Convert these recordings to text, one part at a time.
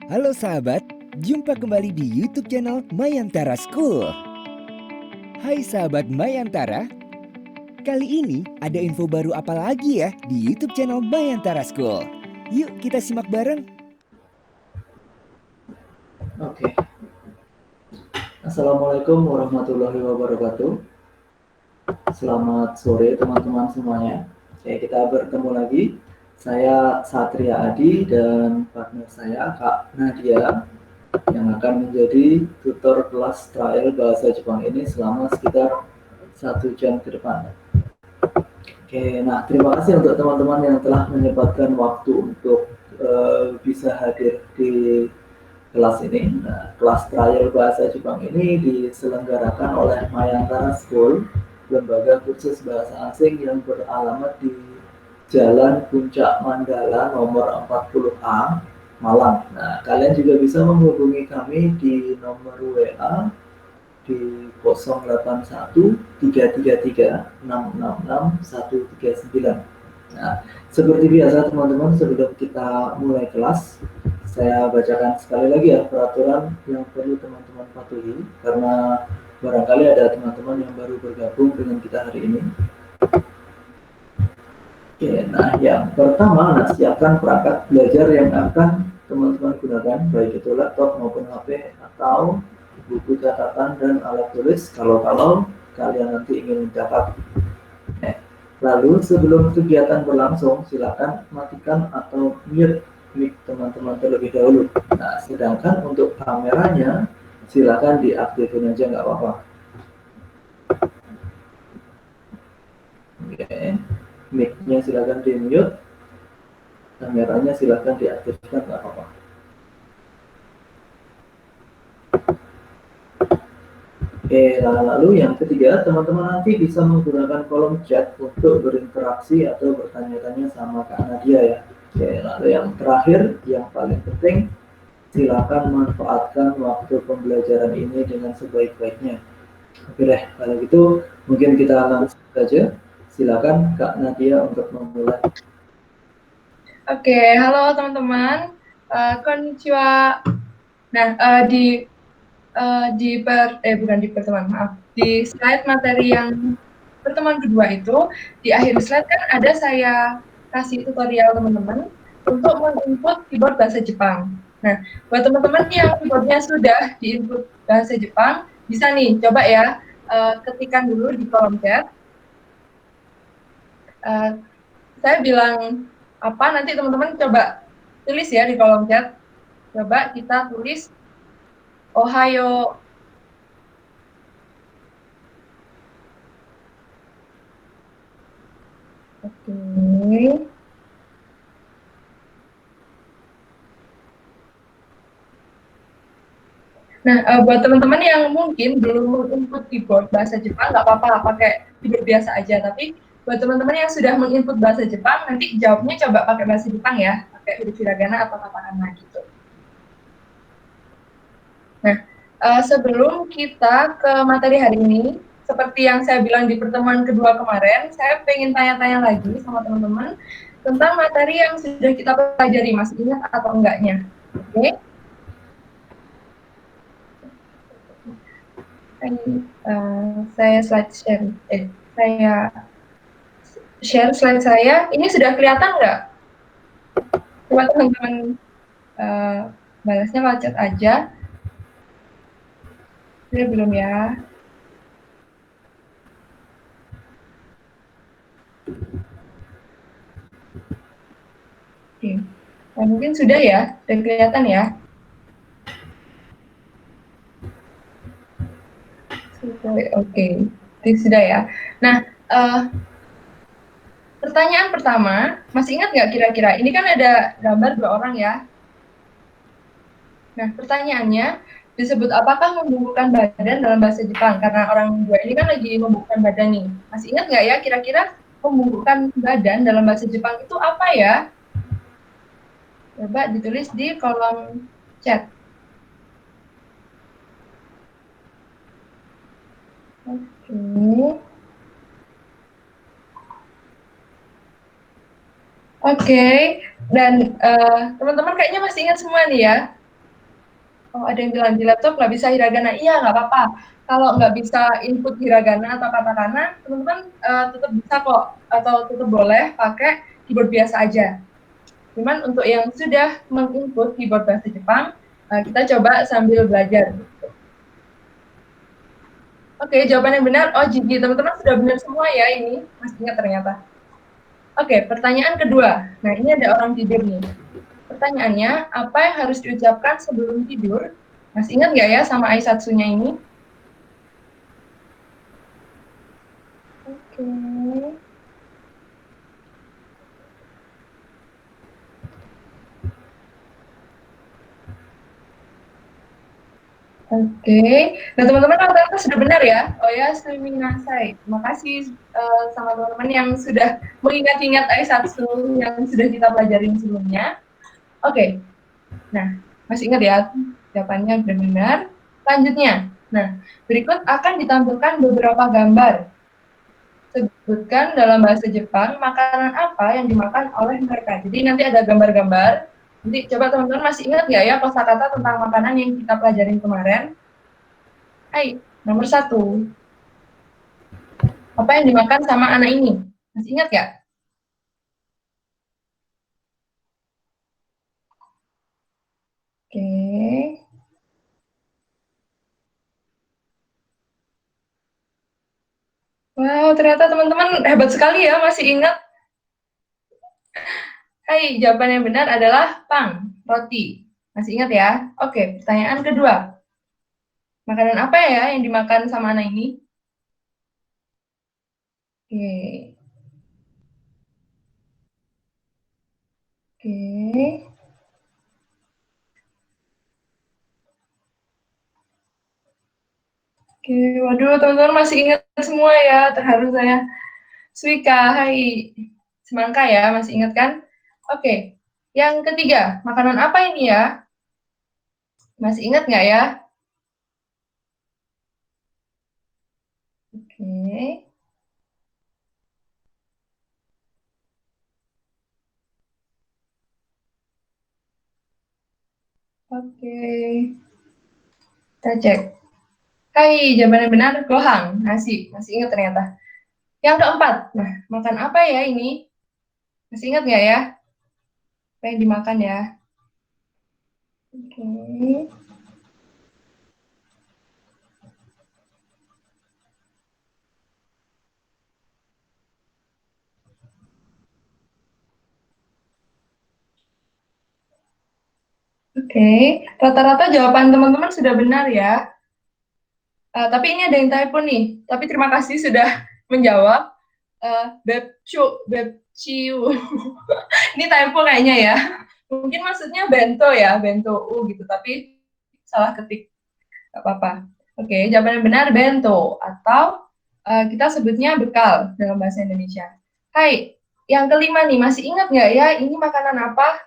Halo sahabat, jumpa kembali di YouTube channel Mayantara School. Hai sahabat Mayantara, kali ini ada info baru apa lagi ya di YouTube channel Mayantara School? Yuk kita simak bareng. Oke, Assalamualaikum warahmatullahi wabarakatuh. Selamat sore teman-teman semuanya. Oke, kita bertemu lagi. Saya Satria Adi dan partner saya Kak Nadia yang akan menjadi tutor kelas trial bahasa Jepang ini selama sekitar 1 jam ke depan. Oke, nah terima kasih untuk teman-teman yang telah menyempatkan waktu untuk bisa hadir di kelas ini. Nah, kelas trial bahasa Jepang ini diselenggarakan oleh Mayantara School, lembaga kursus bahasa asing yang beralamat di Jalan Puncak Mandala nomor 40A, Malang. Nah, kalian juga bisa menghubungi kami di nomor WA di 081 333 666 139. Nah, seperti biasa teman-teman, sebelum kita mulai kelas, saya bacakan sekali lagi ya peraturan yang perlu teman-teman patuhi karena barangkali ada teman-teman yang baru bergabung dengan kita hari ini. Oke, nah yang pertama, nah, siapkan perangkat belajar yang akan teman-teman gunakan, baik itu laptop maupun HP atau buku catatan dan alat tulis kalau kalian nanti ingin mencatat. Lalu sebelum kegiatan berlangsung, silakan matikan atau mute mic teman-teman terlebih dahulu. Nah, sedangkan untuk kameranya, silakan diaktifin aja nggak apa-apa. Oke, mic-nya silakan di mute, kameranya silakan diaktifkan nggak apa-apa. Oke, lalu yang ketiga, teman-teman nanti bisa menggunakan kolom chat untuk berinteraksi atau bertanya-tanya sama Kak Nadia ya. Oke, lalu yang terakhir, yang paling penting, silakan manfaatkan waktu pembelajaran ini dengan sebaik-baiknya. Oke deh, kalau gitu mungkin kita langsung saja. Silakan Kak Nadia untuk memulai. Oke, halo teman-teman. Konnichiwa. Nah, bukan di pertemuan, maaf. Di slide materi yang pertemuan kedua itu, di akhir slide kan ada saya kasih tutorial teman-teman untuk menginput keyboard bahasa Jepang. Nah, buat teman-teman yang keyboardnya sudah diinput bahasa Jepang, bisa nih, coba ya, ketikkan dulu di kolom chat. Saya bilang apa, nanti teman-teman coba tulis ya di kolom chat. Coba kita tulis Ohayo. Oke. Nah, buat teman-teman yang mungkin belum menginput keyboard bahasa Jepang, nggak apa-apa, pakai keyboard biasa aja. Tapi buat teman-teman yang sudah menginput bahasa Jepang, nanti jawabnya coba pakai bahasa Jepang ya, pakai huruf hiragana atau katakana gitu. Nah, sebelum kita ke materi hari ini, seperti yang saya bilang di pertemuan kedua kemarin, saya pengen tanya-tanya lagi sama teman-teman tentang materi yang sudah kita pelajari, masih ingat atau enggaknya. Oke? Saya share slide saya. Ini sudah kelihatan nggak? Coba teman-teman balasnya lewat chat aja. Sudah belum ya? Oke. Nah, mungkin sudah ya, sudah kelihatan ya. Oke, sudah ya. Nah, pertanyaan pertama, masih ingat nggak kira-kira? Ini kan ada gambar 2 orang ya. Nah, pertanyaannya, disebut apakah membungkukkan badan dalam bahasa Jepang? Karena orang 2 ini kan lagi membungkukkan badan nih. Masih ingat nggak ya kira-kira membungkukkan badan dalam bahasa Jepang itu apa ya? Coba ditulis di kolom chat. Oke. Oke, dan teman-teman kayaknya masih ingat semua nih ya. Oh, ada yang bilang di laptop nggak bisa hiragana. Iya, nggak apa-apa. Kalau nggak bisa input hiragana atau katakana, teman-teman tetap bisa kok, atau tetap boleh pakai keyboard biasa aja. Cuman untuk yang sudah menginput keyboard bahasa Jepang, kita coba sambil belajar. Oke, jawaban yang benar, oh Gigi, teman-teman sudah benar semua ya ini, masih ingat ternyata. Oke, pertanyaan kedua. Nah, ini ada orang tidur nih. Pertanyaannya, apa yang harus diucapkan sebelum tidur? Masih ingat nggak ya sama Aisatsunya ini? Oke. Oke. Nah, teman-teman rata-rata sudah benar ya? Oh ya, streaming nasai. Terima kasih sama teman-teman yang sudah mengingat-ingat Aisatsu yang sudah kita pelajarin sebelumnya. Oke. Nah, masih ingat ya jawabannya benar-benar. Lanjutnya. Nah, berikut akan ditampilkan beberapa gambar. Sebutkan dalam bahasa Jepang makanan apa yang dimakan oleh mereka. Jadi nanti ada gambar-gambar. Nanti coba teman-teman masih ingat nggak ya kosakata tentang makanan yang kita pelajarin kemarin? Hai, nomor 1. Apa yang dimakan sama anak ini? Masih ingat nggak? Oke. Wow, ternyata teman-teman hebat sekali ya masih ingat. Hai, jawaban yang benar adalah pang, roti. Masih ingat ya? Oke, pertanyaan kedua. Makanan apa ya yang dimakan sama anak ini? Oke. Oke. Oke, waduh teman-teman masih ingat semua ya, terharu saya. Suika, hai. Semangka ya, masih ingat kan? Oke, yang ketiga, makanan apa ini ya? Masih ingat nggak ya? Oke. Oke. Kita cek. Hai, jawaban yang benar, gohang, nasi. Masih ingat ternyata. Yang keempat, nah, makan apa ya ini? Masih ingat nggak ya? Apa yang dimakan ya? Oke. Oke, rata-rata jawaban teman-teman sudah benar ya. Tapi ini ada yang typo nih. Tapi terima kasih sudah menjawab. Bepciu. Ini typo kayaknya ya. Mungkin maksudnya bento ya, bento u gitu. Tapi salah ketik. Gak apa-apa. Oke, jawaban yang benar bento. Atau kita sebutnya bekal dalam bahasa Indonesia. Hai, yang kelima nih. Masih ingat nggak ya ini makanan apa?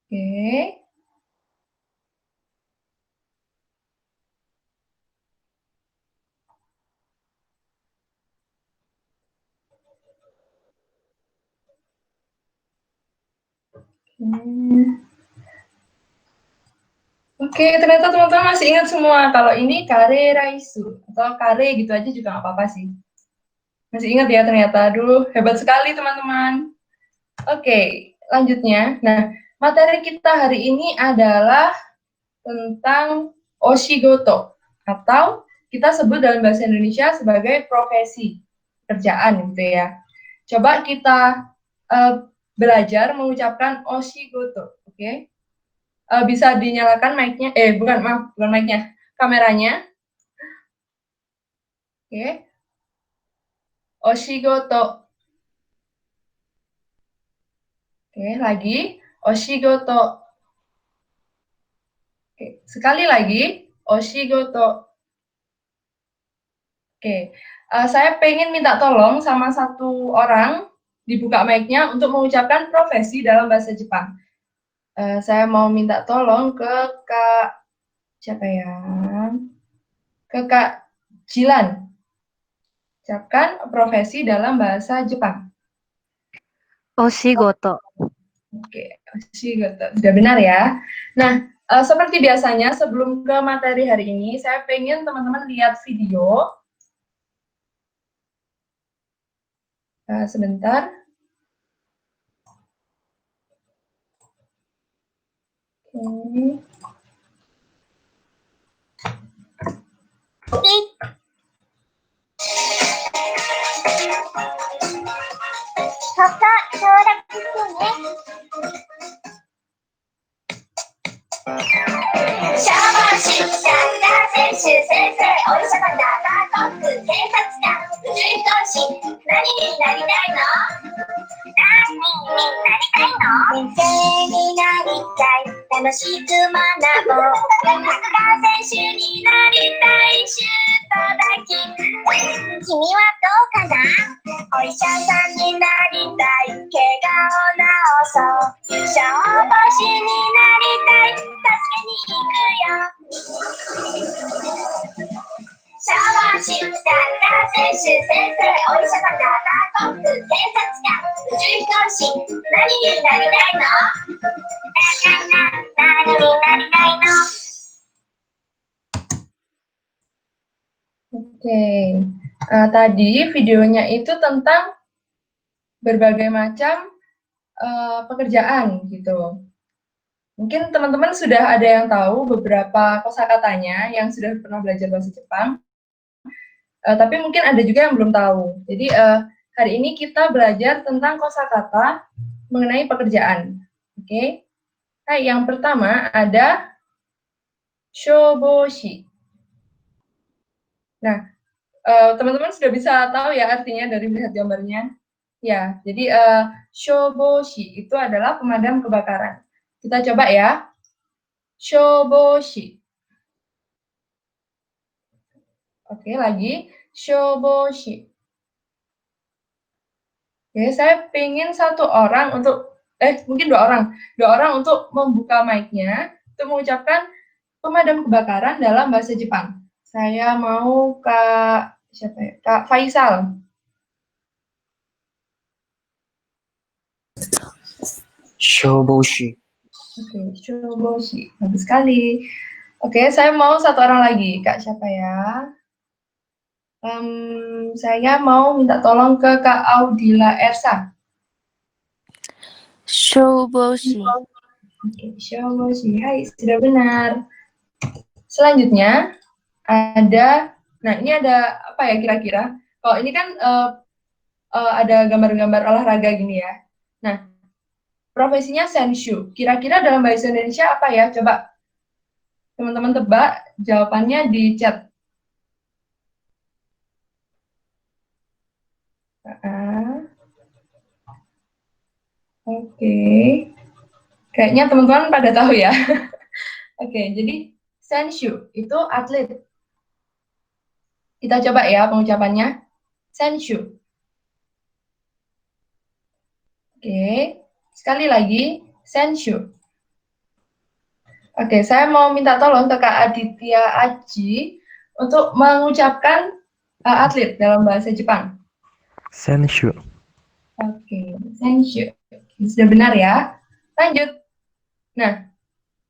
Oke. Hmm. Oke, ternyata teman-teman masih ingat semua. Kalau ini kare raisu atau kare gitu aja juga nggak apa-apa sih. Masih ingat ya ternyata. Aduh, hebat sekali teman-teman. Oke, lanjutnya. Nah, materi kita hari ini adalah tentang oshigoto atau kita sebut dalam bahasa Indonesia sebagai profesi kerjaan gitu ya. Coba kita belajar mengucapkan oshigoto, oke? Bisa dinyalakan mic-nya, bukan, maaf, bukan mic-nya, kameranya, oke? Oshigoto, oke, lagi, oshigoto, oke, sekali lagi, oshigoto, oke. Saya pengen minta tolong sama satu orang, dibuka mic-nya untuk mengucapkan profesi dalam bahasa Jepang. Saya mau minta tolong ke Kak, siapa ya? Ke Kak Jilan. Ucapkan profesi dalam bahasa Jepang. Oshigoto. Oke, sudah benar ya. Nah, seperti biasanya sebelum ke materi hari ini, saya pengen teman-teman lihat video. Sebentar. Oke. Kakak, corak itu nih. シャワーシッターが選手先生お医者さんだがコック警察官宇宙飛行士何になりたいの何になりたいの先生になりたい楽しく学ぼうサッカー選手になりたいシュートだけ君はどうかなお医者さんになりたい怪我を治そう消防士になりたい助けに行くよシャワーシッターが選手先生お医者さんだがコック警察官宇宙飛行士何になりたいの何になりたいの Oke, tadi videonya itu tentang berbagai macam pekerjaan gitu. Mungkin teman-teman sudah ada yang tahu beberapa kosakatanya yang sudah pernah belajar bahasa Jepang, tapi mungkin ada juga yang belum tahu. Jadi hari ini kita belajar tentang kosakata mengenai pekerjaan. Oke, nah, yang pertama ada shoboshi. Nah, teman-teman sudah bisa tahu ya artinya dari melihat gambarnya. Ya, jadi shoboshi itu adalah pemadam kebakaran. Kita coba ya. Shoboshi. Oke, lagi. Shoboshi. Oke, saya ingin satu orang untuk, mungkin dua orang. Dua orang untuk membuka mic-nya, untuk mengucapkan pemadam kebakaran dalam bahasa Jepang. Saya mau siapa ya? Kak Faisal. Shoboshi. Oke, shoboshi. Bagus sekali. Oke, saya mau satu orang lagi. Kak siapa ya? Saya mau minta tolong ke Kak Audila Ersa. Shoboshi. Oke, shoboshi. Hai, sudah benar. Selanjutnya ada, nah ini ada apa ya kira-kira? Kalau ini kan ada gambar-gambar olahraga gini ya. Nah, profesinya senshu. Kira-kira dalam bahasa Indonesia apa ya? Coba teman-teman tebak jawabannya di chat. Oke. Kayaknya teman-teman pada tahu ya. Oke, jadi senshu itu atlet. Kita coba ya pengucapannya. Senshu. Oke, sekali lagi, senshu. Oke, saya mau minta tolong ke Kak Aditya Aji untuk mengucapkan atlet dalam bahasa Jepang. Senshu. Oke, senshu. Sudah benar ya. Lanjut. Nah,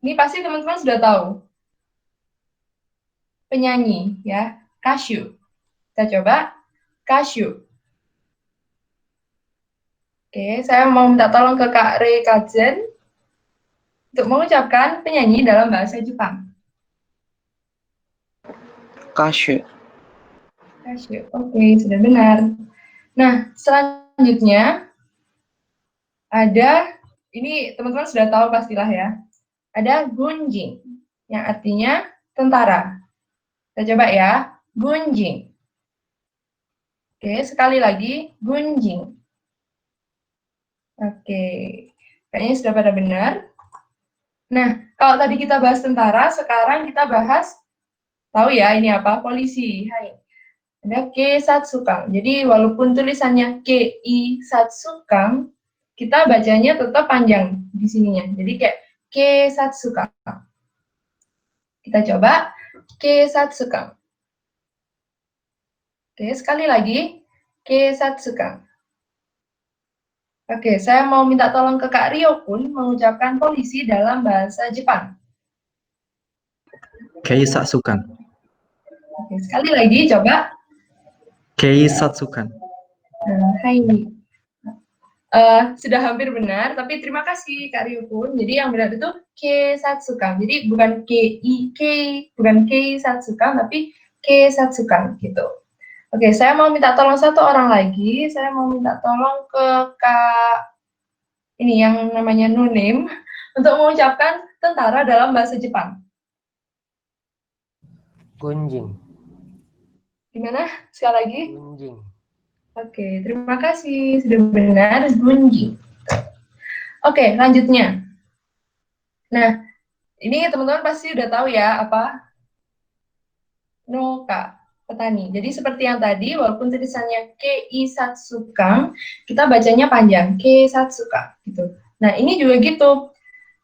ini pasti teman-teman sudah tahu. Penyanyi, ya. Kasyu. Kita coba. Kasyu. Oke, saya mau minta tolong ke Kak Rei Kazen untuk mengucapkan penyanyi dalam bahasa Jepang. Kashu. Kasyu. Oke, sudah benar. Nah, selanjutnya ada, ini teman-teman sudah tahu pastilah ya. Ada gunjing, yang artinya tentara. Kita coba ya, gunjing. Oke, sekali lagi, gunjing. Oke, kayaknya sudah pada benar. Nah, kalau tadi kita bahas tentara, sekarang kita bahas, tahu ya ini apa? Polisi. Hai. Ada Keisatsukan. Jadi walaupun tulisannya Keisatsukan, kita bacanya tetap panjang di sininya. Jadi kayak Keisatsukan. Kita coba Keisatsukan. Oke, sekali lagi Keisatsukan. Oke, saya mau minta tolong ke Kak Rio pun mengucapkan polisi dalam bahasa Jepang. Keisatsukan. Oke, sekali lagi coba. Keisatsukan. Hai. Sudah hampir benar, tapi terima kasih Kak Rio pun. Jadi yang benar itu Keisatsukan. Jadi bukan bukan Keisatsukan, tapi Keisatsukan gitu. Oke, saya mau minta tolong satu orang lagi. Saya mau minta tolong ke Kak ini yang namanya no name untuk mengucapkan tentara dalam bahasa Jepang. Gunjing. Gimana? Sekali lagi. Gunjing. Oke, terima kasih. Sudah benar, Gunji. Oke, lanjutnya. Nah, ini teman-teman pasti udah tahu ya apa Noka, petani. Jadi seperti yang tadi, walaupun tulisannya Keisatsukan, kita bacanya panjang, Keisatsuka gitu. Nah, ini juga gitu.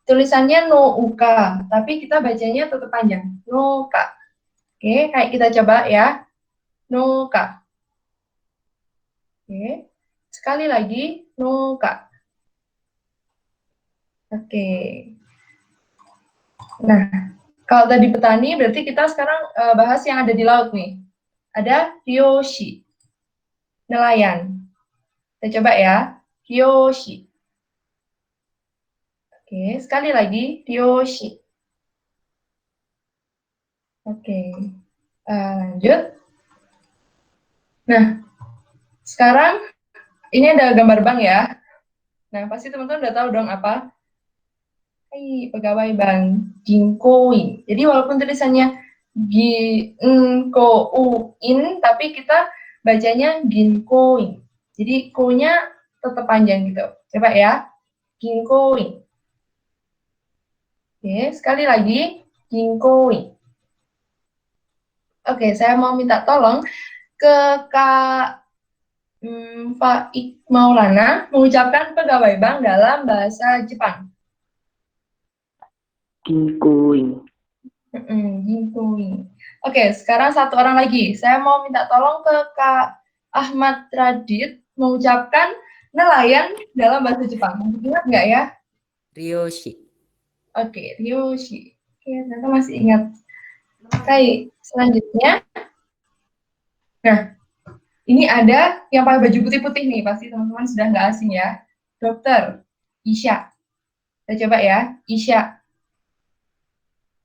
Tulisannya no uka, tapi kita bacanya tetap panjang, Noka. Oke, kayak kita coba ya. Noka. Oke. Sekali lagi, Noka. Oke. Nah, kalau tadi petani, berarti kita sekarang bahas yang ada di laut nih. Ada ryoshi, nelayan. Kita coba ya, ryoshi. Oke, sekali lagi, ryoshi. Oke, lanjut. Nah, sekarang ini ada gambar bank ya. Nah, pasti teman-teman udah tahu dong apa? Hai, pegawai bank, Ginkoin. Jadi walaupun tulisannya Ginkoin, tapi kita bacanya Ginkoin. Jadi ko-nya tetap panjang gitu. Coba ya, Ginkoin. Oke, sekali lagi, Ginkoin. Oke, saya mau minta tolong ke Kak Faik Maulana mengucapkan pegawai bank dalam bahasa Jepang. Ginkuin. Ginkoin. Oke, sekarang satu orang lagi. Saya mau minta tolong ke Kak Ahmad Radit mengucapkan nelayan dalam bahasa Jepang. Ingat nggak ya? Ryoshi. Oke, Ryoshi. Oke, ternyata masih ingat. Oke, selanjutnya. Nah, ini ada yang pakai baju putih-putih nih. Pasti teman-teman sudah nggak asing ya. Dokter Isya. Kita coba ya, Isya.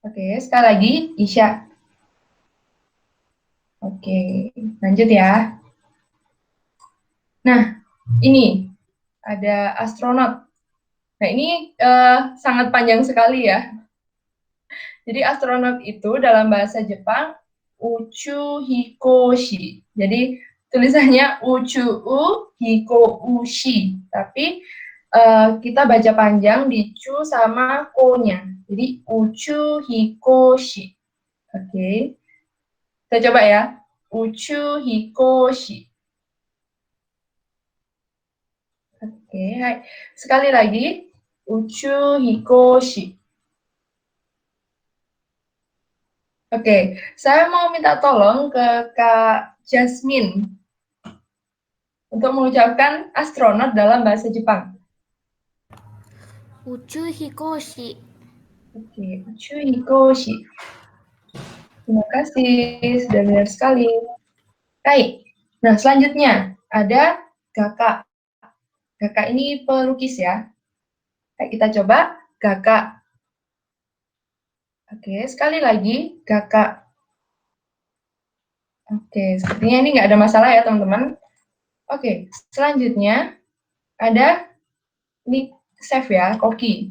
Oke, sekali lagi, Isya. Oke, lanjut ya. Nah, ini ada astronot. Nah, ini sangat panjang sekali ya. Jadi astronot itu dalam bahasa Jepang uchu hikoshi. Jadi tulisannya uchu hikoushi. Tapi kita baca panjang di chu sama ko-nya. Jadi uchu hikoshi. Oke. Kita coba ya. Uchu hikoshi. Oke, hai. Sekali lagi. Uchu hikoshi. Oke, saya mau minta tolong ke Kak Jasmine untuk mengucapkan astronot dalam bahasa Jepang. Uchu hikoshi. Oke, uchu hikoshi. Terima kasih, sudah benar sekali. Baik, nah selanjutnya ada Kakak. Kakak ini pelukis ya. Baik, kita coba Kakak. Oke, sekali lagi Kakak. Oke, sepertinya ini nggak ada masalah ya teman-teman. Oke, selanjutnya ada ini save ya, koki.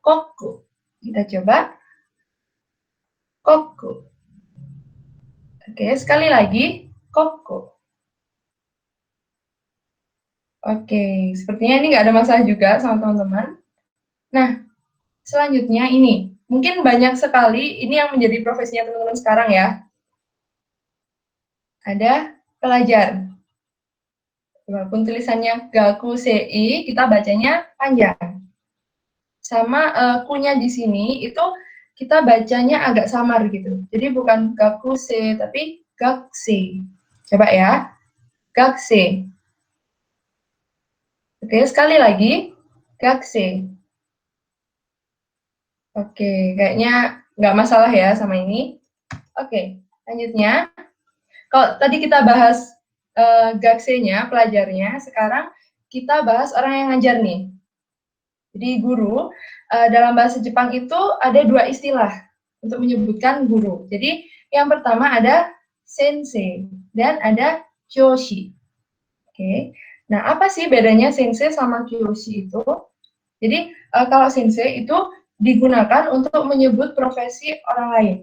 Koku. Kita coba. Koku. Oke, sekali lagi. Koku. Oke, sepertinya ini nggak ada masalah juga sama teman-teman. Nah, selanjutnya ini. Mungkin banyak sekali, ini yang menjadi profesinya teman-teman sekarang ya. Ada pelajar. Walaupun tulisannya gakusei, kita bacanya panjang. Sama kunya di sini, itu kita bacanya agak samar gitu. Jadi bukan gakuse, tapi gakse. Coba ya. Gakse. Oke, sekali lagi, gakse. Oke, kayaknya nggak masalah ya sama ini. Oke, lanjutnya. Kalau tadi kita bahas gakse-nya, pelajarnya, sekarang kita bahas orang yang ngajar nih. Jadi guru, dalam bahasa Jepang itu ada dua istilah untuk menyebutkan guru. Jadi yang pertama ada sensei dan ada kyoshi. Oke, nah apa sih bedanya sensei sama kyoshi itu? Jadi kalau sensei itu digunakan untuk menyebut profesi orang lain.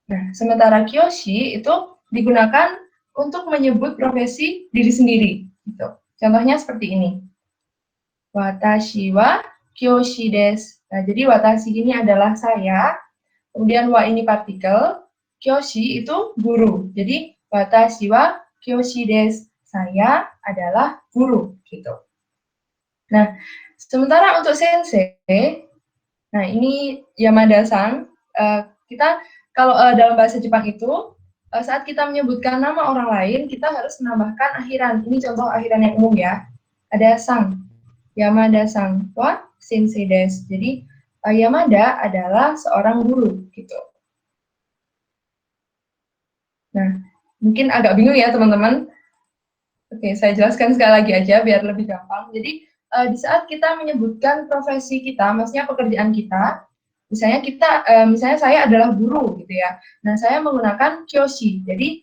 Nah, sementara kyoshi itu digunakan untuk menyebut profesi diri sendiri. Gitu. Contohnya seperti ini. Watashi wa kyoshi desu. Nah, jadi watashi ini adalah saya, kemudian wa ini partikel, kyoshi itu guru. Jadi watashi wa kyoshi desu. Saya adalah guru, gitu. Nah, sementara untuk sensei, nah ini Yamada-san, kita kalau dalam bahasa Jepang itu, saat kita menyebutkan nama orang lain, kita harus menambahkan akhiran. Ini contoh akhiran yang umum ya. Ada sang, Yamada-san wa sensei desu. Jadi, Yamada adalah seorang guru, gitu. Nah, mungkin agak bingung ya teman-teman. Oke, saya jelaskan sekali lagi aja biar lebih gampang. Jadi, di saat kita menyebutkan profesi kita, maksudnya pekerjaan kita, misalnya saya adalah guru gitu ya. Nah, saya menggunakan kyoshi. Jadi,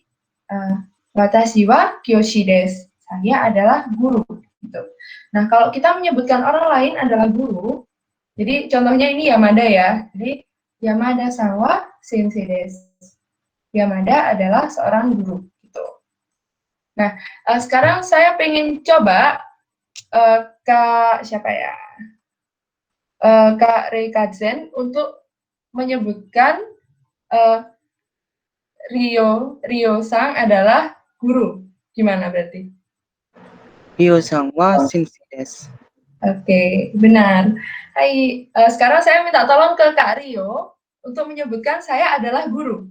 watashi wa kyoshi desu. Saya adalah guru gitu. Nah, kalau kita menyebutkan orang lain adalah guru, jadi contohnya ini Yamada ya. Jadi, Yamada-san wa sensei desu. Yamada adalah seorang guru gitu. Nah, sekarang saya pengen coba Kak siapa ya? Kak Reikazen untuk menyebutkan Rio Sang adalah guru. Gimana berarti? Ryo-san wa sensei desu. Oke, benar. Hai, sekarang saya minta tolong ke Kak Rio untuk menyebutkan saya adalah guru.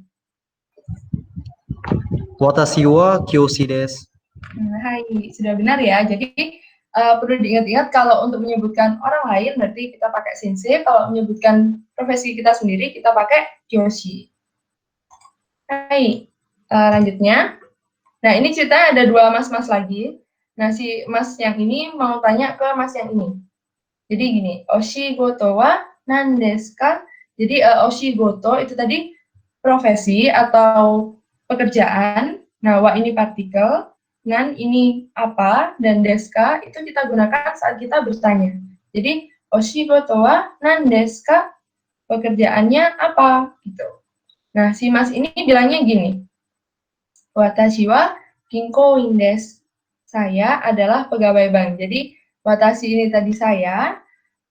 Watashi wa kyoshi desu. Hai, sudah benar ya. Jadi perlu diingat-ingat kalau untuk menyebutkan orang lain berarti kita pakai sensei, kalau menyebutkan profesi kita sendiri kita pakai kyoshi. Hai, lanjutnya. Nah, ini cerita ada dua mas-mas lagi. Nah, si mas yang ini mau tanya ke mas yang ini. Jadi gini, oshigoto wa nan desu ka? Jadi oshigoto itu tadi profesi atau pekerjaan. Nah, wa ini partikel, nan ini apa, dan deska itu kita gunakan saat kita bertanya. Jadi, oshigoto wa nan desu ka? Pekerjaannya apa? Gitu. Nah, si mas ini bilangnya gini, watashi wa ginkouin desu. Saya adalah pegawai bank. Jadi, watashi ini tadi saya,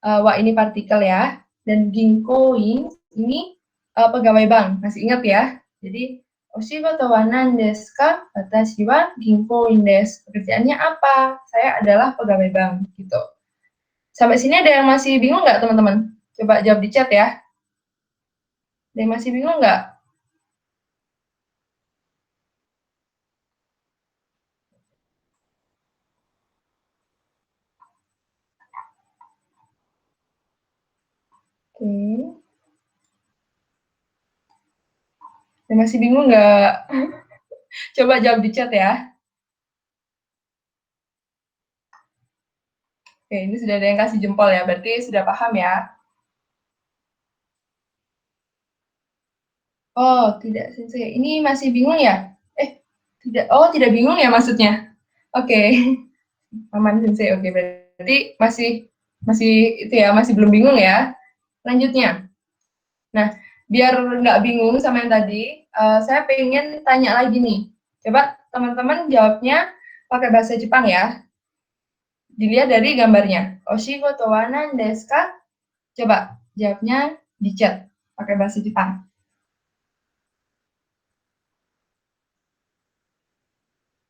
wa ini partikel ya, dan ginkouin ini pegawai bank. Masih ingat ya? Jadi, oshigoto wa nan desu ka? Watashi wa ginkouin desu. Pekerjaannya apa? Saya adalah pegawai bank. Gitu. Sampai sini ada yang masih bingung nggak, teman-teman? Coba jawab di chat ya. Ada yang masih bingung nggak? Oke. Ada yang masih bingung nggak? Coba jawab di chat ya. Oke, ini sudah ada yang kasih jempol ya, berarti sudah paham ya. Oh, tidak sensei. Ini masih bingung ya? Tidak. Oh, tidak bingung ya maksudnya. Oke. Aman sensei. Oke, berarti masih itu ya, masih belum bingung ya. Lanjutnya. Nah, biar nggak bingung sama yang tadi, saya pengen tanya lagi nih. Coba teman-teman jawabnya pakai bahasa Jepang ya. Dilihat dari gambarnya. Oshigoto wa nan desu ka? Coba jawabnya di chat pakai bahasa Jepang.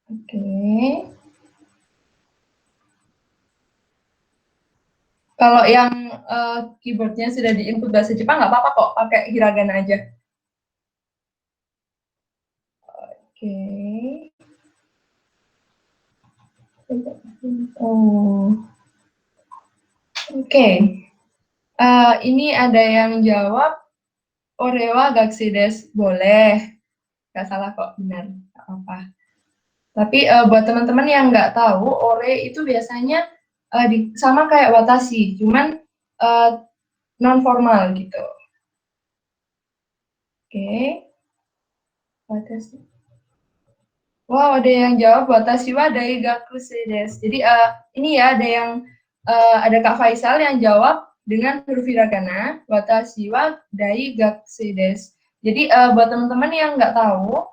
Oke. Kalau yang keyboardnya sudah di input bahasa Jepang nggak apa-apa kok, pakai hiragana aja. Oke. Oh. Oke. Ini ada yang jawab Orewa Gaxides. Boleh. Nggak salah kok, benar. Nggak apa-apa. Tapi buat teman-teman yang nggak tahu, ore itu biasanya sama kayak watashi, cuman non formal gitu. Oke, watashi. Wow, ada yang jawab watashi wa daigakusei desu. Jadi ini ya ada Kak Faisal yang jawab dengan huruf hiragana, watashi wa daigakusei desu. Jadi buat teman-teman yang nggak tahu,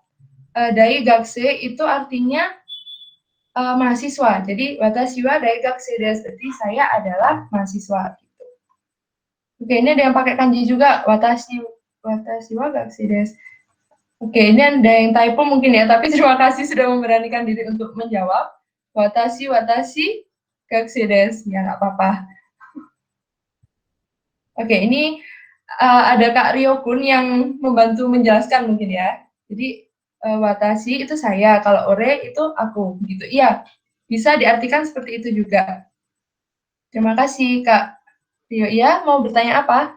daigakusei itu artinya mahasiswa. Jadi watashi wa daigakusei desu, berarti saya adalah mahasiswa gitu. Oke, ini ada yang pakai kanji juga, watashi wa gakusei desu. Oke, ini ada yang typo mungkin ya, tapi terima kasih sudah memberanikan diri untuk menjawab. Watashi gakusei desu, ya nggak apa-apa. Oke, ini ada Kak Ryokun yang membantu menjelaskan mungkin ya. Jadi watashi itu saya, kalau ore itu aku, gitu. Iya, bisa diartikan seperti itu juga. Terima kasih Kak Rio. Iya, mau bertanya apa?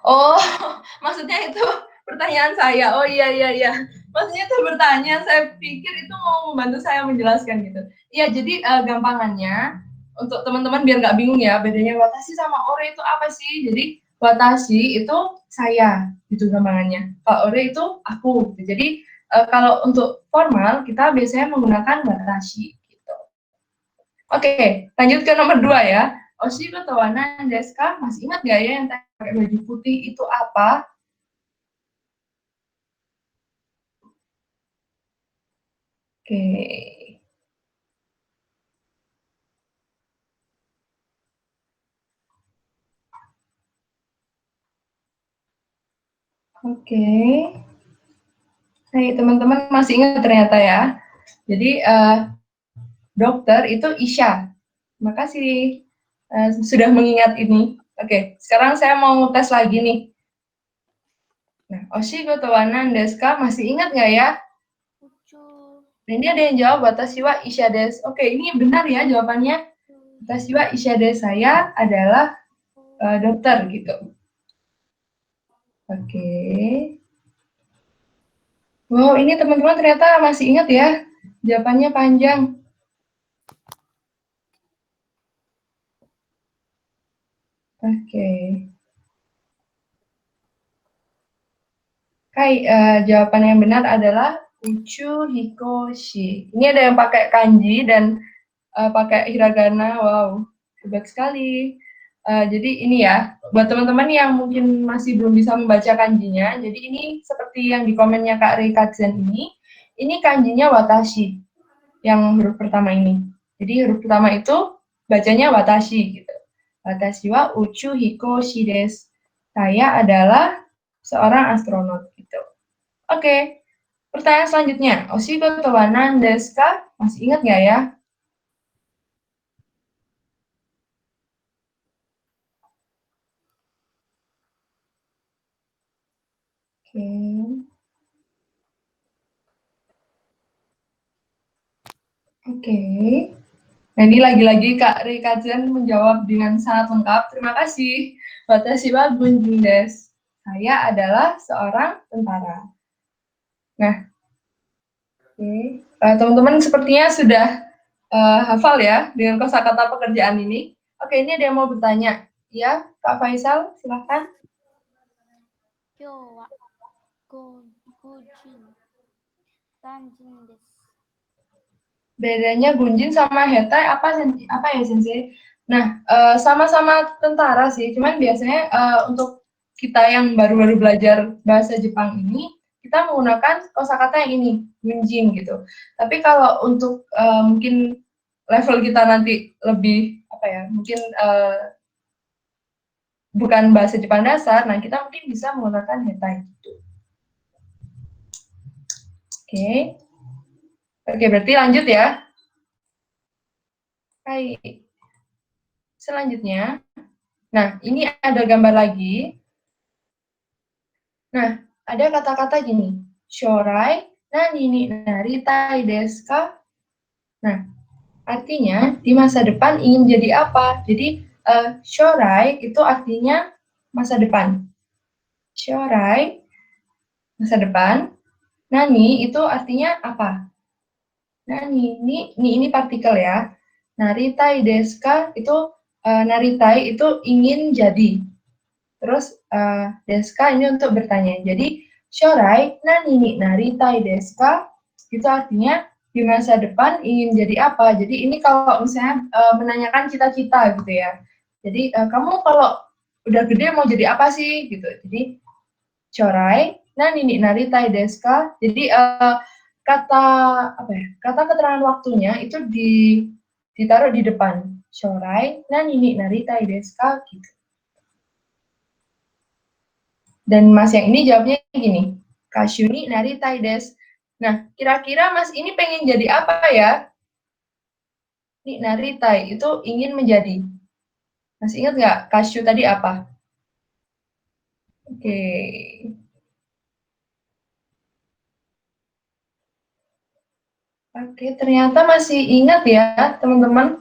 Oh, maksudnya itu pertanyaan saya. Oh iya. Maksudnya itu bertanya, saya pikir itu mau membantu saya menjelaskan gitu. Iya, jadi gampangannya untuk teman-teman biar nggak bingung ya, bedanya watashi sama ore itu apa sih? Jadi watashi itu saya, gitu gampangannya. Kalau ore itu aku. Gitu. Jadi kalau untuk formal kita biasanya menggunakan watashi. Gitu. Oke, lanjut ke nomor 2 ya. Oshigoto wa nan desu ka? Masih ingat nggak ya yang pakai baju putih itu apa? Oke. Oke. Hai, teman-teman masih ingat ternyata ya. Jadi dokter itu Isya. Terima kasih sudah mengingat ini. Oke, sekarang saya mau tes lagi nih. Nah, Oshigoto wa nan desu ka? Masih ingat nggak ya? Nah, ini ada yang jawab watashi wa Isya desu. Oke, ini benar ya jawabannya. Watashi wa Isya desu, saya adalah dokter gitu. Oke. Wow, ini teman-teman ternyata masih ingat ya. Jawabannya panjang. Oke. Hai, jawaban yang benar adalah Uchu Hikoshi. Ini ada yang pakai kanji dan pakai hiragana. Wow, hebat sekali. Jadi ini ya, buat teman-teman yang mungkin masih belum bisa membaca kanjinya, jadi ini seperti yang di komennya Kak Reikazen ini kanjinya watashi, yang huruf pertama ini. Jadi huruf pertama itu bacanya watashi gitu. Watashi wa uchu hikoshi desu. Saya adalah seorang astronot gitu. Oke. Pertanyaan selanjutnya, Oshigoto wa nan desu ka? Masih ingat nggak ya? Oke. Oke. Nah, ini lagi-lagi Kak Reikazen menjawab dengan sangat lengkap. Terima kasih. Watashi wa gunjin desu. Saya adalah seorang tentara. Nah, oke. Teman-teman sepertinya sudah hafal ya dengan kosakata pekerjaan ini. Oke, ini ada yang mau bertanya. Ya, Kak Faisal, silahkan. 今日はGojin Danjin desu. Bedanya gunjin sama hetai apa ya Sensei? Nah, sama-sama tentara sih, cuman biasanya untuk kita yang baru-baru belajar bahasa Jepang ini, kita menggunakan kosakata yang ini, gunjin gitu. Tapi kalau untuk mungkin level kita nanti lebih apa ya, mungkin bukan bahasa Jepang dasar, nah kita mungkin bisa menggunakan hetai gitu. Oke. Oke, berarti lanjut ya. Hai. Selanjutnya, nah ini ada gambar lagi. Nah, ada kata-kata gini, shorai Nani ni naritai desu ka? Nah, artinya di masa depan ingin jadi apa? Jadi shorai itu artinya masa depan. Shorai masa depan. Nani itu artinya apa? Nani ini partikel ya. Naritai desu ka itu naritai itu ingin jadi. Terus desu ka ini untuk bertanya. Jadi shorai nani ni naritai desu ka itu artinya di masa depan ingin jadi apa. Jadi ini kalau misalnya menanyakan cita-cita gitu ya. Jadi kamu kalau udah gede mau jadi apa sih gitu. Jadi shorai nani ni naritai desu ka. Jadi kata apa ya? Kata keterangan waktunya itu ditaruh di depan. Shorai nani ni naritai desu ka gitu. Dan Mas yang ini jawabnya gini, Kashuni naritai desu. Nah, kira-kira Mas ini pengen jadi apa ya? Ini naritai, itu ingin menjadi. Mas ingat nggak Kashu tadi apa? Oke. Oke, ternyata masih ingat ya, teman-teman.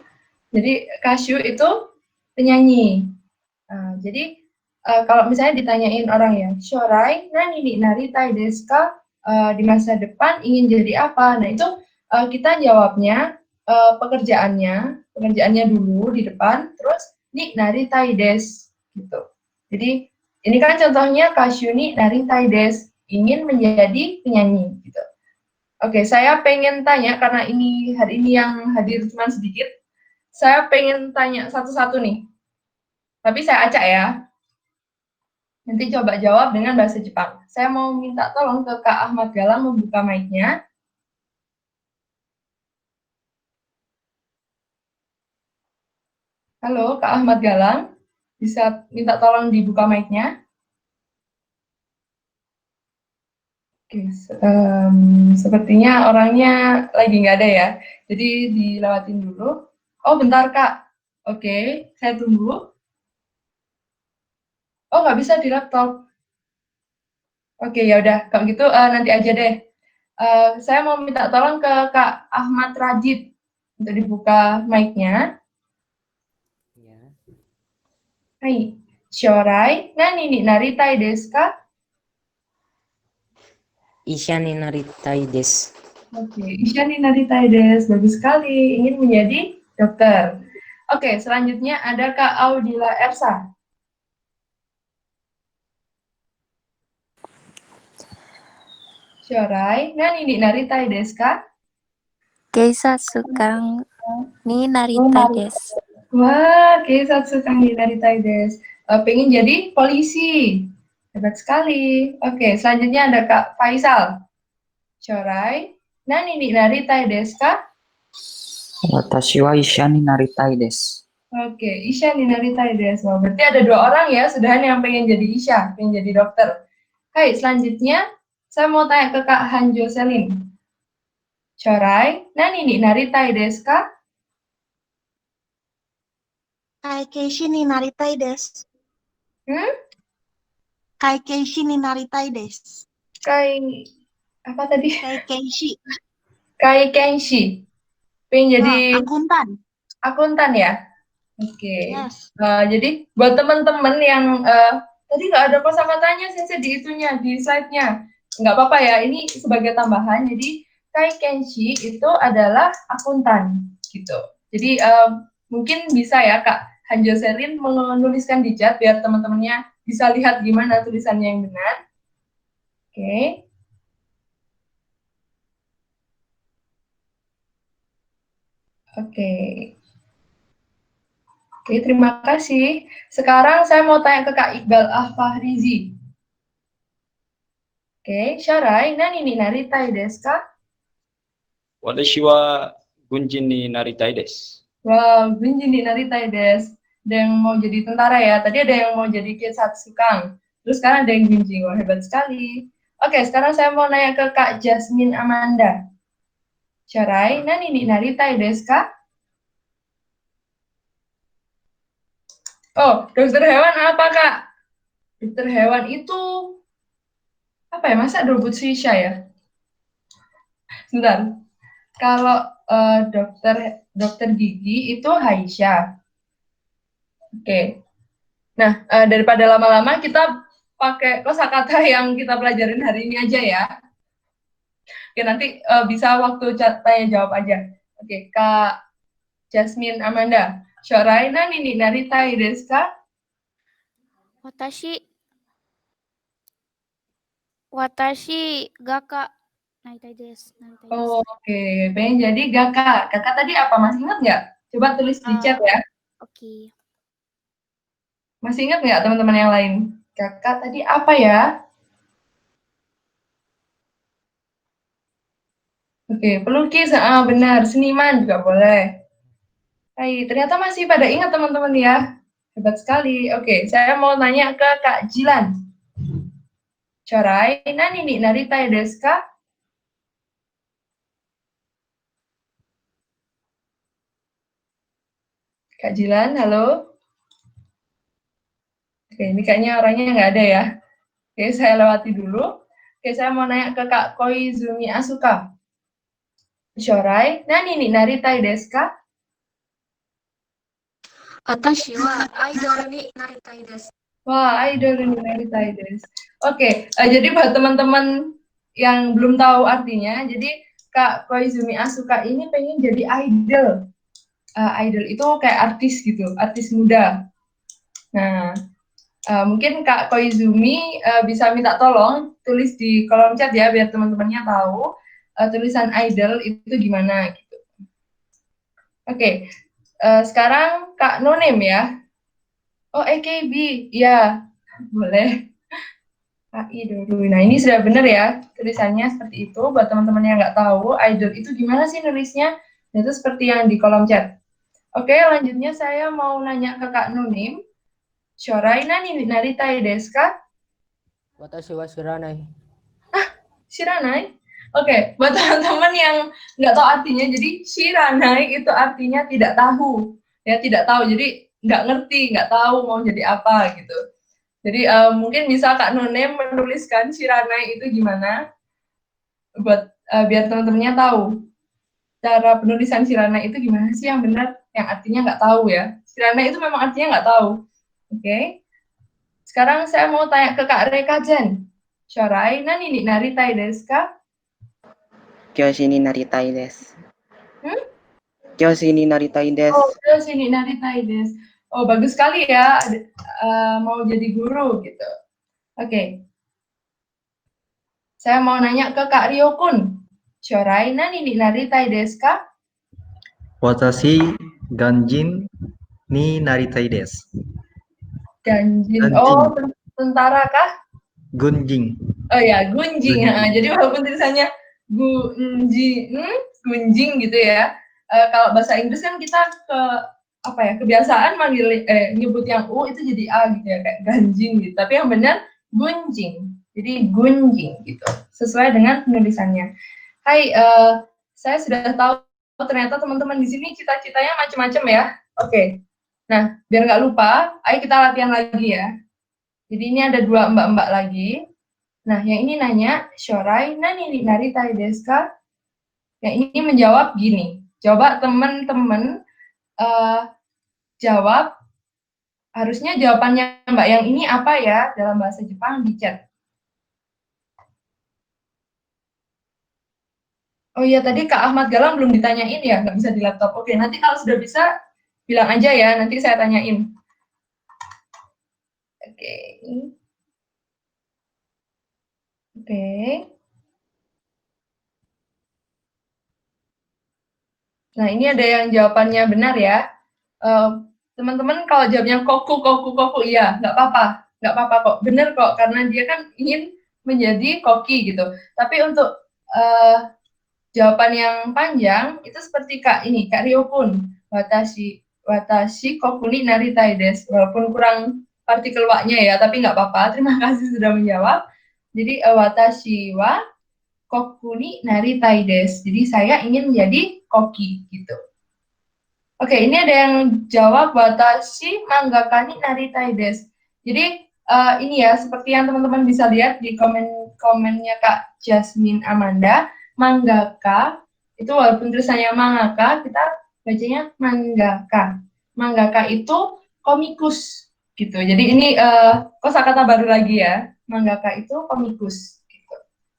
Jadi, Kashu itu penyanyi. Jadi, kalau misalnya ditanyain orang ya, shorai nani ni naritai desu ka? Di masa depan ingin jadi apa? Nah, itu kita jawabnya pekerjaannya dulu di depan, terus ni naritai desu gitu. Jadi, ini kan contohnya Kashu ni naritai desu, ingin menjadi penyanyi gitu. Oke, saya pengen tanya karena ini hari ini yang hadir cuma sedikit. Saya pengen tanya satu-satu nih. Tapi saya acak ya. Nanti coba jawab dengan bahasa Jepang. Saya mau minta tolong ke Kak Ahmad Galang membuka mic-nya. Halo, Kak Ahmad Galang. Bisa minta tolong dibuka mic-nya? Oke, sepertinya orangnya lagi nggak ada ya. Jadi dilewatin dulu. Oh, bentar, Kak. Oke, saya tunggu. Oh, nggak bisa di laptop. Oke, ya udah. Kalau gitu nanti aja deh. Saya mau minta tolong ke Kak Ahmad Rajid untuk dibuka mic-nya. Ya. Hai, shorai nani ni naritai desu ka? Isha ni naritai desu. Oke, Isha ni naritai desu. Bagus sekali, ingin menjadi dokter. Oke, selanjutnya ada Kak Audila Ersa. Shorai nani ni naritai desu ka? Keisatsu kang ni naritai desu. Wah, keisatsu kang ni naritai desu. Pengen jadi polisi. Hebat sekali. Oke, selanjutnya ada Kak Faisal. Shorai nani ni naritai desu ka? Watashi wa isha ni naritai desu. Oke, Isha ni naritai desu. Berarti ada 2 orang ya, sudahan yang pengen jadi Isha, pengen jadi dokter. Hai, selanjutnya saya mau tanya ke Kak Hanjo Selin. Shorai nani ni naritai desu ka? Kaikeishi ni naritai desu. Kaikeishi ni naritai desu. Apa tadi? Kaikeishi. Kai Kenshi. Pengen jadi akuntan ya? Oke. Yes. Jadi buat teman-teman yang tadi nggak ada kosakatanya sensei di itunya, di slide-nya. Nggak apa-apa ya, ini sebagai tambahan. Jadi Kai Kenshi itu adalah akuntan gitu. Jadi mungkin bisa ya Kak Hanjo Selin menuliskan di chat biar teman-temannya bisa lihat gimana tulisannya yang benar. Oke. Oke. Oke, terima kasih. Sekarang saya mau tanya ke Kak Iqbal Ahfahrizi. Oke, Shorai nani ni naritai desu ka? Watashi wa gunjin ni naritai desu. Wow, gunjin ni naritai desu. Ada yang mau jadi tentara ya. Tadi ada yang mau jadi keisatsu kang. Terus sekarang ada yang gunjin. Wah, hebat sekali. Oke, sekarang saya mau nanya ke Kak Jasmine Amanda. Shorai nani ni naritai desu ka? Oh, dokter hewan apa, Kak? Dokter hewan itu apa ya? Masa robot Shisha ya? Sebentar. Kalau dokter gigi itu Haisha. Oke. Nah, daripada lama-lama kita pakai kosakata yang kita pelajarin hari ini aja ya. Oke, nanti bisa waktu tanya jawab aja. Oke, Kak Jasmine Amanda. Shorai nani ni naritai desu ka? Watashi gaka naritai desu. Oke, pengen jadi gaka. Kakak tadi apa? Masih ingat nggak? Coba tulis di chat ya. Oke. Masih ingat nggak teman-teman yang lain? Kakak tadi apa ya? Oke, pelukis, benar. Seniman juga boleh. Hai, ternyata masih pada ingat teman-teman ya. Hebat sekali. Oke, saya mau nanya ke Kak Jilan. Chorai, nani ni naritai desu ka? Kak Jilan, halo. Oke, ini kayaknya orangnya nggak ada ya. Oke, saya lewati dulu. Oke, saya mau nanya ke Kak Koizumi Asuka. Shorai, nani ni naritai desu ka? Watashi wa idol ni naritai desu. Wah, idol ni naritai desu. Oke, jadi buat teman-teman yang belum tahu artinya, jadi Kak Koizumi Asuka ini pengen jadi idol. Idol itu kayak artis gitu, artis muda. Nah, mungkin Kak Koizumi bisa minta tolong tulis di kolom chat ya, biar teman-temannya tahu tulisan idol itu gimana gitu. Oke, sekarang Kak Nonem ya. Oh, AKB, ya boleh. Idol. Nah, ini sudah benar ya tulisannya seperti itu. Buat teman-teman yang nggak tahu idol itu gimana sih nulisnya, itu seperti yang di kolom chat. Oke, lanjutnya saya mau nanya ke Kak Nunim. Shorai nani naritai desu ka? Watashi wa shiranai. Shiranai? Oke, buat teman-teman yang nggak tahu artinya, jadi shiranai itu artinya tidak tahu. Ya, tidak tahu. Jadi nggak ngerti, nggak tahu mau jadi apa gitu. Jadi mungkin bisa Kak Nunim menuliskan shiranai itu gimana, buat biar teman-temannya tahu. Cara penulisan shiranai itu gimana sih yang benar, yang artinya nggak tahu ya. Shiranai itu memang artinya nggak tahu. Oke. Sekarang saya mau tanya ke Kak Rekajen. Shorai nani ni naritai desu ka? Kyoshi ni naritai desu. Kyoshi ni naritai desu. Oh, kyoshi ni naritai desu. Oh, bagus sekali ya, mau jadi guru gitu. Oke. Saya mau nanya ke Kak Ryokun. Shorai nani ni naritai desu ka? Watashi ganjin ni naritai desu. Ganjin. Oh, tentara kah? Gunjing. Oh ya, gunjing. Jadi walaupun tulisannya gunjing gitu ya. Kalau bahasa Inggris kan kita kebiasaan manggil nyebut yang u itu jadi a gitu ya, kayak ganjing gitu. Tapi yang benar gunjing. Jadi gunjing gitu. Sesuai dengan penulisannya. Hai, saya sudah tahu ternyata teman-teman di sini cita-citanya macam-macam ya. Oke. Nah, biar nggak lupa, ayo kita latihan lagi ya. Jadi ini ada dua mbak-mbak lagi. Nah, yang ini nanya, Shorai nani ni naritai desu ka? Yang ini menjawab gini. Coba teman-teman jawab. Harusnya jawabannya mbak yang ini apa ya dalam bahasa Jepang di chat. Oh iya, tadi Kak Ahmad Galang belum ditanyain ya, nggak bisa di laptop. Oke, nanti kalau sudah bisa, bilang aja ya, nanti saya tanyain. Oke. Oke. Nah, ini ada yang jawabannya benar ya. Teman-teman kalau jawabnya koku, iya, nggak apa-apa kok. Benar kok, karena dia kan ingin menjadi koki gitu. Tapi untuk jawaban yang panjang, itu seperti Kak Ryokun. Watashi koku ni naritai desu. Walaupun kurang partikel wa-nya ya, tapi nggak apa-apa. Terima kasih sudah menjawab. Jadi, watashi wa koku ni naritai desu. Jadi, saya ingin menjadi koki gitu. Oke, ini ada yang jawab watashi mangaka ni naritai desu. Jadi, ini ya, seperti yang teman-teman bisa lihat di komennya Kak Jasmine Amanda. mangaka itu walaupun tulisannya mangaka, kita bacanya mangaka. Mangaka itu komikus gitu. Jadi ini kosakata baru lagi ya. Mangaka itu komikus gitu.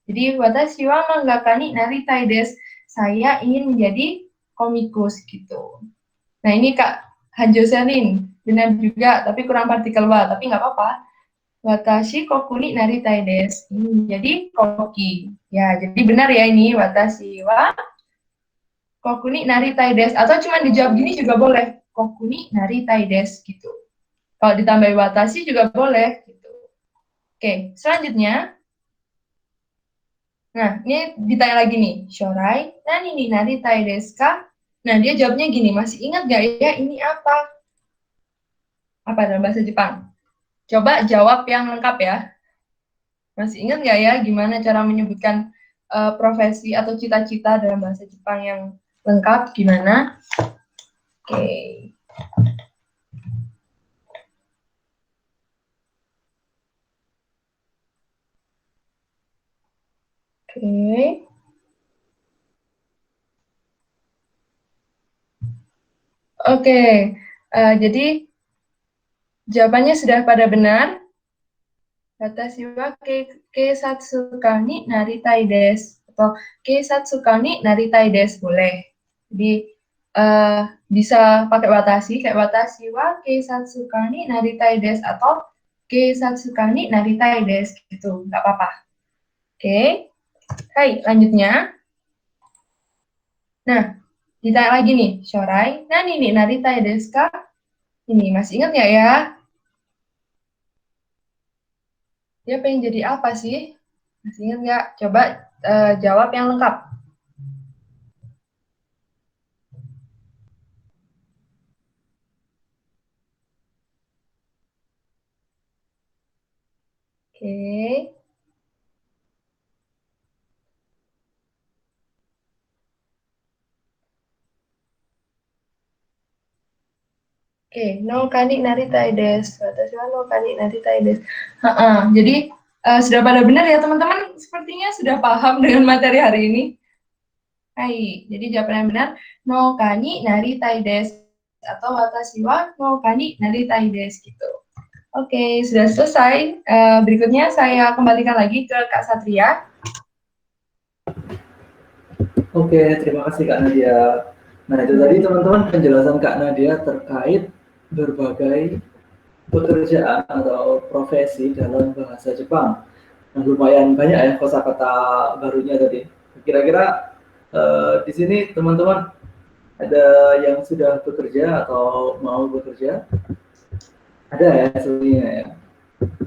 Jadi watashi wa mangaka ni naritai desu. Saya ingin menjadi komikus gitu. Nah ini Kak Hanjo Selin, benar juga, tapi kurang partikel wa, tapi nggak apa-apa. Watashi koku ni naritai desu. Ini jadi koki. Ya, jadi benar ya ini watashi wa koku ni naritai desu. Atau cuma dijawab gini juga boleh. Koku ni naritai desu gitu. Kalau ditambahi watashi juga boleh gitu. Oke, selanjutnya. Nah, ini ditanya lagi nih. Shorai nani ni naritai desu ka? Nah, dia jawabnya gini, masih ingat gak ya ini apa? Apa dalam bahasa Jepang? Coba jawab yang lengkap ya. Masih ingat gak ya gimana cara menyebutkan profesi atau cita-cita dalam bahasa Jepang yang lengkap? Gimana? Oke. Oke. Oke, jadi jawabannya sudah pada benar. Watashi wa keisatsuka ni naritai desu. Atau keisatsuka ni naritai desu boleh. Jadi bisa pakai watashi, kayak watashi wa keisatsuka ni naritai desu atau keisatsuka ni naritai desu gitu, nggak apa-apa. Oke, hai lanjutnya. Nah, ditanya lagi nih, shorai nani ni naritai desu ka? Ini masih ingat nggak ya? Dia pengen jadi apa sih? Masih ingat nggak? Coba jawab yang lengkap. Oke. Oke, no kani naritai desu. Watashi wa no kani naritai desu. Jadi sudah pada benar ya teman-teman? Sepertinya sudah paham dengan materi hari ini. Hai, jadi jawaban yang benar no kani naritai desu atau watashi wa no kani naritai desu gitu. Oke, sudah selesai. Berikutnya saya kembalikan lagi ke Kak Satria. Oke, terima kasih Kak Nadia. Nah, itu tadi teman-teman penjelasan Kak Nadia terkait berbagai pekerjaan atau profesi dalam bahasa Jepang. Nah, lumayan banyak ya kosakata barunya tadi. Kira-kira di sini teman-teman ada yang sudah bekerja atau mau bekerja? Ada ya sebenarnya ya.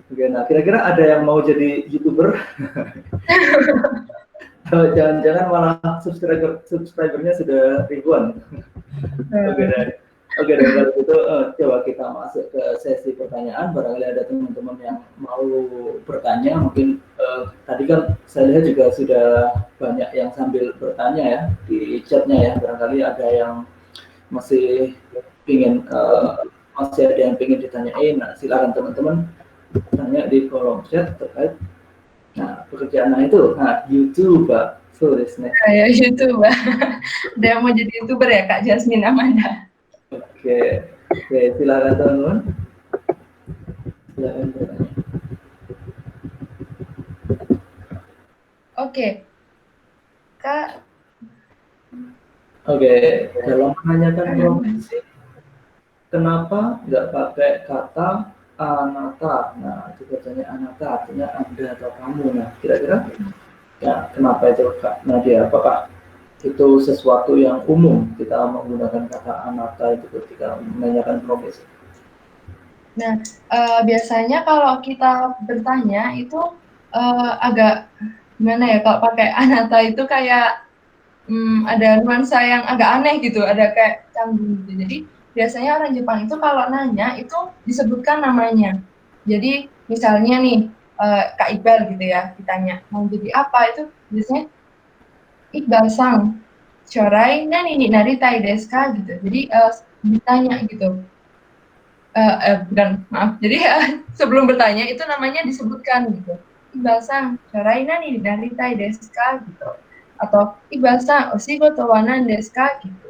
Oke, nah kira-kira ada yang mau jadi YouTuber? Jangan-jangan malah subscribernya sudah ribuan. Oke, dan kalau gitu coba kita masuk ke sesi pertanyaan. Barangkali ada teman-teman yang mau bertanya. Mungkin tadi kan saya lihat juga sudah banyak yang sambil bertanya ya di chatnya ya. Barangkali ada yang masih ingin masih ada yang ingin ditanyain. Nah, silakan teman-teman tanya di kolom chat terkait pekerjaan itu. Nah, YouTuber. So, ya YouTuber. Ada yang mau jadi YouTuber ya Kak Jasmine Amanda? Oke, silakan teman-teman. Silakan bertanya. Oke, Kak. Oke, dalam menanyakan profesi, kenapa nggak pakai kata anata? Nah, itu bacanya anata, artinya Anda atau kamu. Nah, kira-kira ya kenapa itu Kak Nadia? Apakah itu sesuatu yang umum kita menggunakan kata anata itu ketika menanyakan profesi? Nah, biasanya kalau kita bertanya itu agak gimana ya, kalau pakai anata itu kayak ada nuansa yang agak aneh gitu, ada kayak canggung gitu. Jadi biasanya orang Jepang itu kalau nanya itu disebutkan namanya. Jadi misalnya nih Kak Iqbal gitu ya, ditanya mau jadi apa, itu biasanya Iqbal-san, shorai nani ni naritai desu ka gitu. Jadi ditanya gitu. Bukan, maaf. Jadi sebelum bertanya itu namanya disebutkan gitu. Iqbal-san, shorai nani ni naritai desu ka gitu. atau ibasa oshigoto wa nan desu ka gitu.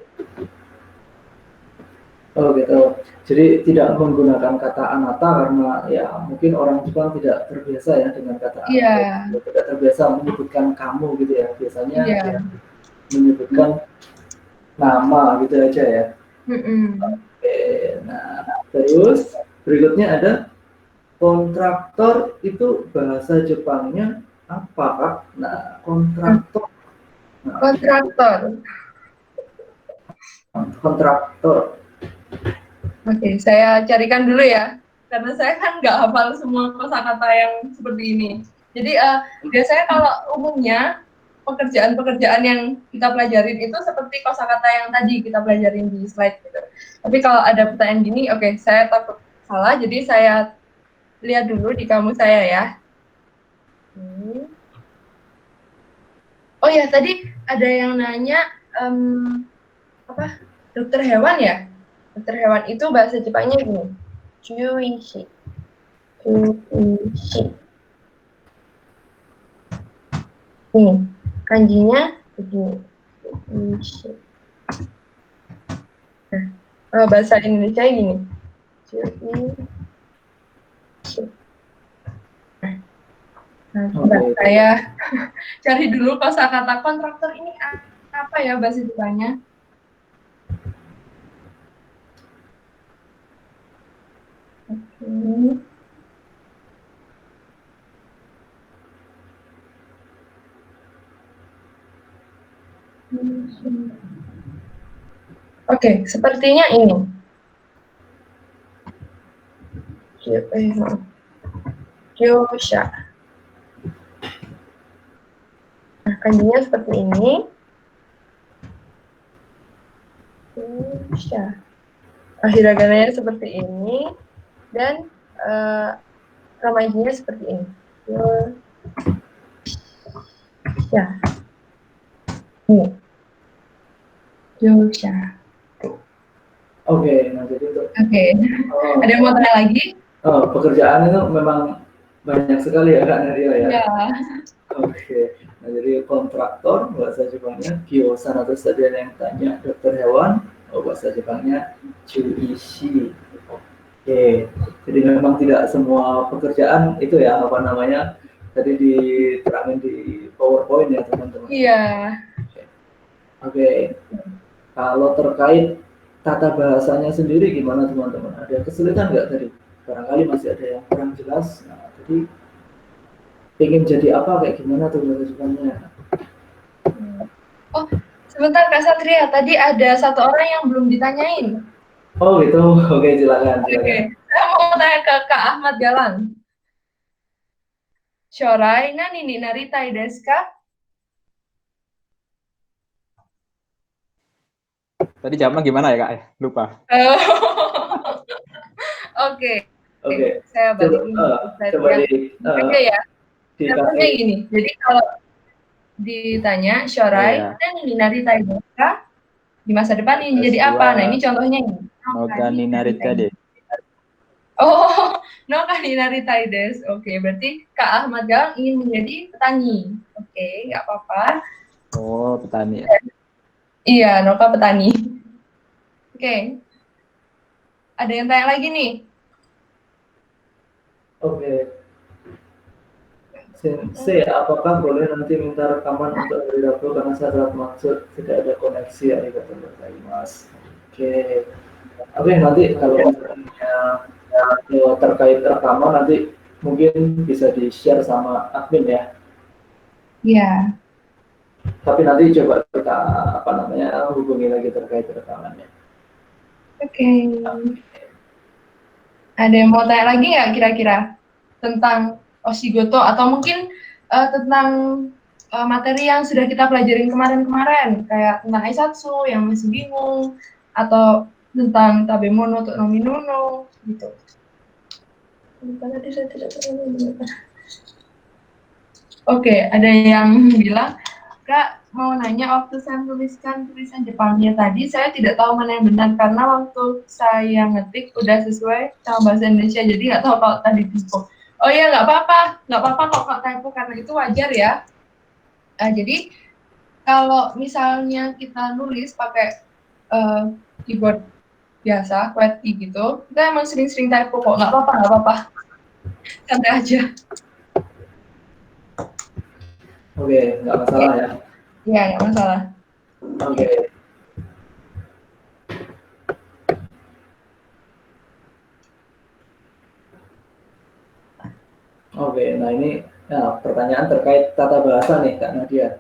Oh gitu. Jadi tidak menggunakan kata anata karena ya mungkin orang Jepang tidak terbiasa ya dengan kata anata. Iya. Tidak terbiasa menyebutkan kamu gitu ya. Biasanya Iya. ya, menyebutkan nama gitu aja ya. Oke, nah terus berikutnya ada kontraktor, itu bahasa Jepangnya apa Kak? Nah kontraktor. Nah, kontraktor. Oke, saya carikan dulu ya, karena saya kan nggak hafal semua kosakata yang seperti ini. Jadi biasanya kalau umumnya pekerjaan-pekerjaan yang kita pelajarin itu seperti kosakata yang tadi kita pelajarin di slide gitu. Tapi kalau ada pertanyaan gini, oke, saya takut salah, jadi saya lihat dulu di kamus saya ya. Oh ya, tadi ada yang nanya apa? Dokter hewan ya? Dokter hewan itu bahasa Jepangnya gini. Juishi. Nih, kanjinya begini. Nah, bahasa Indonesia gini. Nah, saya cari dulu kosakata kontraktor ini apa ya bahasa Jepangnya? Oke, sepertinya ini. Kyosha. Nah, kanjinya seperti ini. Kyosha. Hiragananya seperti ini. Dan ramajinya seperti ini. Kyosha. Ini. Kyosha. Oke, nah jadi itu. Oke. Ada yang mau tanya lagi? Oh, pekerjaan itu memang banyak sekali ya Kak Nadia ya? Iya. Oke, nah jadi kontraktor bahasa Jepangnya Kyosan, atau tadi ada yang tanya dokter hewan, bahasa Jepangnya Juishi. Oke, jadi memang tidak semua pekerjaan itu ya, apa namanya, tadi diterangin di PowerPoint ya teman-teman. Iya. Oke, kalau terkait tata bahasanya sendiri gimana teman-teman? Ada kesulitan nggak tadi? Barangkali masih ada yang kurang jelas. Nah, jadi ingin jadi apa, kayak gimana tuh bahasa Jepangnya? Oh, sebentar Kak Satria, tadi ada satu orang yang belum ditanyain. Oh gitu, oke silakan. Oke, saya mau tanya ke Kak Ahmad Galang. Shorai nani ni naritai desu ka? Tadi jawabnya gimana ya Kak? Lupa. Oke. Saya balikin. Coba ya. Contohnya gini. Jadi kalau ditanya Shorai nani ni naritai desu ka? Di masa depan ingin jadi apa? Nah, ini contohnya ini. Noka ni naritai desu. Oh, noka ni naritai desu. Oke, berarti Kak Ahmad Galang ingin menjadi petani. Oke, nggak apa-apa. Oh, petani. Iya, Noka petani. Oke. Ada yang tanya lagi nih? Oke. Sensei, apakah boleh nanti minta rekaman untuk hari Rabu karena saya telah maksud tidak ada koneksi ya, Mas. Oke. Oke, nanti kalau misalnya terkait rekaman nanti mungkin bisa di-share sama admin ya. Iya. Tapi nanti coba kita hubungi lagi terkait rekamannya. Oke. Ada yang mau tanya lagi nggak kira-kira tentang Oshigoto atau mungkin tentang materi yang sudah kita pelajarin kemarin-kemarin, kayak tentang Aisatsu yang masih bingung, atau tentang Tabemono to Nominono gitu. Oke, ada yang bilang, Kak, mau nanya, waktu saya menuliskan tulisan Jepangnya tadi, saya tidak tahu mana yang benar, karena waktu saya ngetik udah sesuai sama bahasa Indonesia, jadi nggak tahu kalau tadi typo. Oh iya, nggak apa-apa kok Kak typo, karena itu wajar ya. Jadi, kalau misalnya kita nulis pakai keyboard biasa, QWERTY gitu, kita emang sering-sering typo kok, nggak apa-apa. Santai aja. Oke, nggak masalah ya. Iya, nggak masalah. Oke. Oke, nah ini pertanyaan terkait tata bahasa nih Kak Nadia.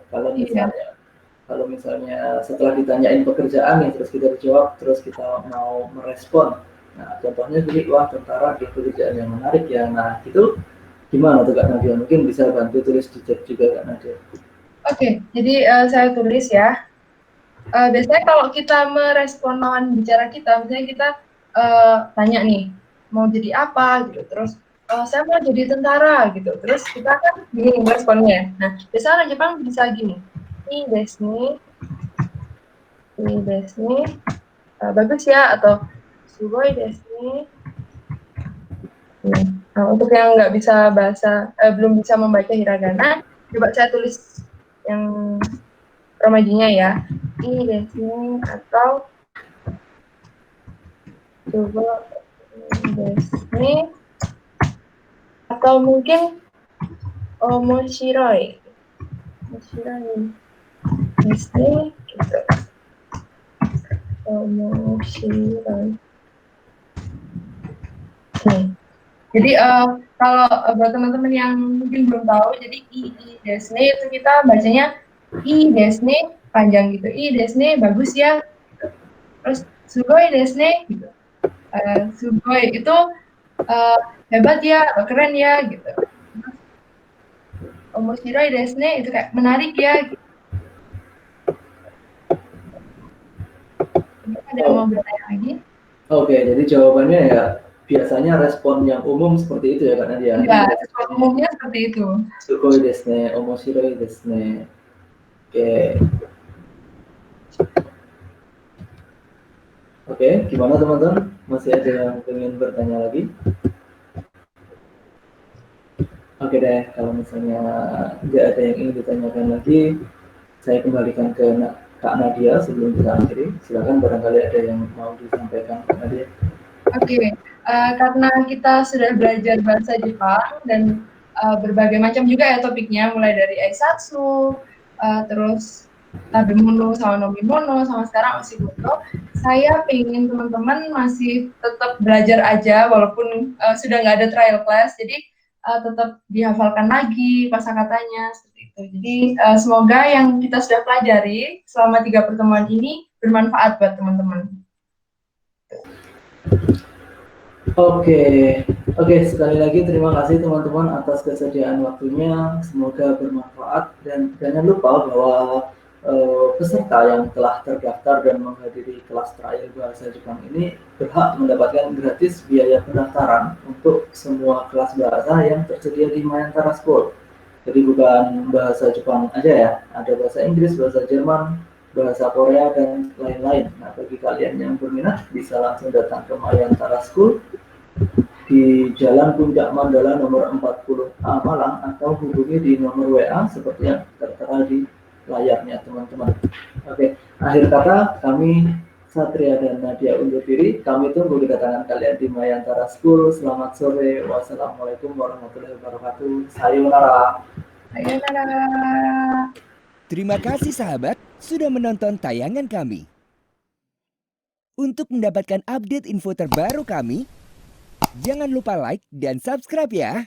Kalau misalnya setelah ditanyain pekerjaan nih, terus kita dijawab, terus kita mau merespon. Nah, contohnya jadi, wah tentara di pekerjaan yang menarik ya. Nah, itu gimana tuh Kak Nadia? Mungkin bisa bantu tulis di chat juga Kak Nadia. Oke, jadi saya tulis ya. Biasanya kalau kita merespon lawan bicara kita, misalnya kita tanya nih, mau jadi apa gitu, terus saya mau jadi tentara gitu, terus kita kan gini responnya. Nah, biasanya orang Jepang bisa gini, ini desu ni, bagus ya, atau sugoi desu ni. Nah, untuk yang nggak bisa belum bisa membaca hiragana, coba saya tulis yang romajinya ya, ini desu atau coba desu, atau mungkin omoshiroi desu gitu. Omoshiroi. Jadi kalau buat teman-teman yang mungkin belum tahu, jadi i desne itu kita bacanya i desne panjang gitu, i desne bagus ya, terus sugoi desne gitu, sugoi itu hebat ya atau keren ya gitu, omoshiroi desne itu kayak menarik ya gitu. Ada yang mau bertanya lagi? Oke, jadi jawabannya ya biasanya respon yang umum seperti itu ya Kak Nadia? Iya, respon umumnya seperti itu. Sugoi desu ne, omoshiroi desu ne. Oke. Oke, gimana teman-teman? Masih ada yang ingin bertanya lagi? Oke deh, kalau misalnya nggak ada yang ingin ditanyakan lagi, saya kembalikan ke Kak Nadia sebelum kita akhiri. Silakan barangkali ada yang mau disampaikan Kak Nadia. Oke, karena kita sudah belajar bahasa Jepang dan berbagai macam juga ya topiknya, mulai dari Aisatsu, terus Tabemono sama Nomimono, sama sekarang Oshigoto. Saya pengen teman-teman masih tetap belajar aja walaupun sudah nggak ada trial class, jadi tetap dihafalkan lagi kosakatanya seperti itu. Jadi semoga yang kita sudah pelajari selama 3 pertemuan ini bermanfaat buat teman-teman. Oke, sekali lagi terima kasih teman-teman atas kesediaan waktunya. Semoga bermanfaat dan jangan lupa bahwa peserta yang telah terdaftar dan menghadiri kelas trial bahasa Jepang ini berhak mendapatkan gratis biaya pendaftaran untuk semua kelas bahasa yang tersedia di Mayantara School. Jadi bukan bahasa Jepang aja ya, ada bahasa Inggris, bahasa Jerman, bahasa Korea, dan lain-lain. Nah, bagi kalian yang berminat bisa langsung datang ke Mayantara School di Jalan Puncak Mandala nomor 40A Malang, atau hubungi di nomor WA seperti yang tertera di layarnya teman-teman. Oke, akhir kata kami Satria dan Nadia undur diri. Kami tunggu kedatangan kalian di Mayantara School. Selamat sore. Wassalamualaikum warahmatullahi wabarakatuh. Sayonara. Sayonara. Terima kasih sahabat sudah menonton tayangan kami. Untuk mendapatkan update info terbaru kami, jangan lupa like dan subscribe ya.